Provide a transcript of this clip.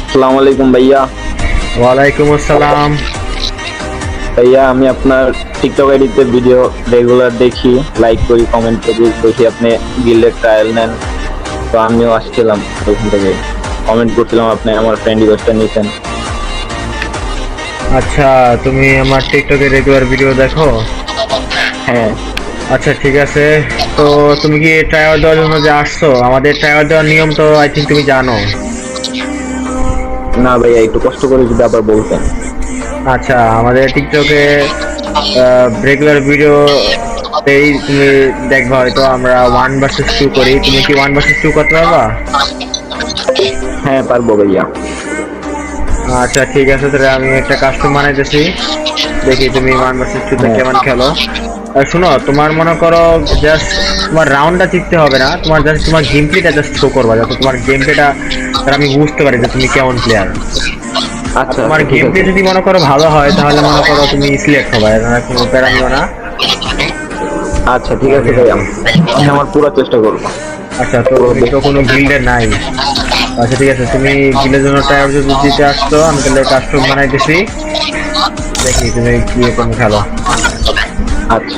আসসালামু আলাইকুম ভাইয়া। ওয়ালাইকুম আসসালাম। ভাইয়া আমি আপনার টিকটক আইডিতে ভিডিও রেগুলার দেখি, লাইক করি, কমেন্ট করি, দেখি আপনি গিল্ডের ট্রায়াল নেন। তো আমিও আসছিলাম ওখান থেকে, কমেন্ট করছিলাম, আপনি আমার ফ্রেন্ড রিকোয়েস্টটা নিয়েছেন। আচ্ছা, তুমি আমার টিকটকে রেগুলার ভিডিও দেখো? হ্যাঁ। আচ্ছা ঠিক আছে। তো তুমি কি ট্রায়াল দেওয়ার জন্য যে আসছো? আমাদের ট্রায়াল দেওয়ার নিয়ম তো আই থিঙ্ক তুমি জানো। না ভাইয়া, একটু কষ্ট করে যদি আবার বলতেন। আচ্ছা, আমাদের টিকটকে রেগুলার ভিডিও তুমি দেখবা, হয়তো আমরা 1 vs 2 করি। তুমি কি 1 vs 2 করতে পারবা? হ্যাঁ পারবো ভাইয়া। আচ্ছা ঠিক আছে, তাহলে আমি একটা কাস্টম বানাইতেছি, দেখি তুমি 1 vs 2 হ্যাঁ। কেমন খেলো। আর শুনো, তোমার মনে করো জাস্ট তোমার রাউন্ডটা জিততে হবে না, তোমার জাস্ট তোমার গেম প্লেটা জাস্ট শো করবা, যাতে তোমার গেম প্লেটা আমি বুঝতে পারি যে তুমি কেমন প্লেয়ার। আর আচ্ছা তোমার আচ্ছা, ঠিক গেম প্লে আছে। যদি মনে করো ভালো হয়, তাহলে মনে করো তুমি সিলেক্ট হবে, কোনো প্যারা নিও না। আচ্ছা ঠিক আছে ভাইয়া, আমি আমার পুরো চেষ্টা করবো। আচ্ছা, তো তুমি তো কোনো গিল্ডে নাই। আচ্ছা ঠিক আছে, তুমি গিল্ডের জন্য ট্রায়াল যদি দিতে আসছো, আমি তাহলে কাস্টম বানাইতেছি, দেখি তুমি কি রকম খেলো। আচ্ছা।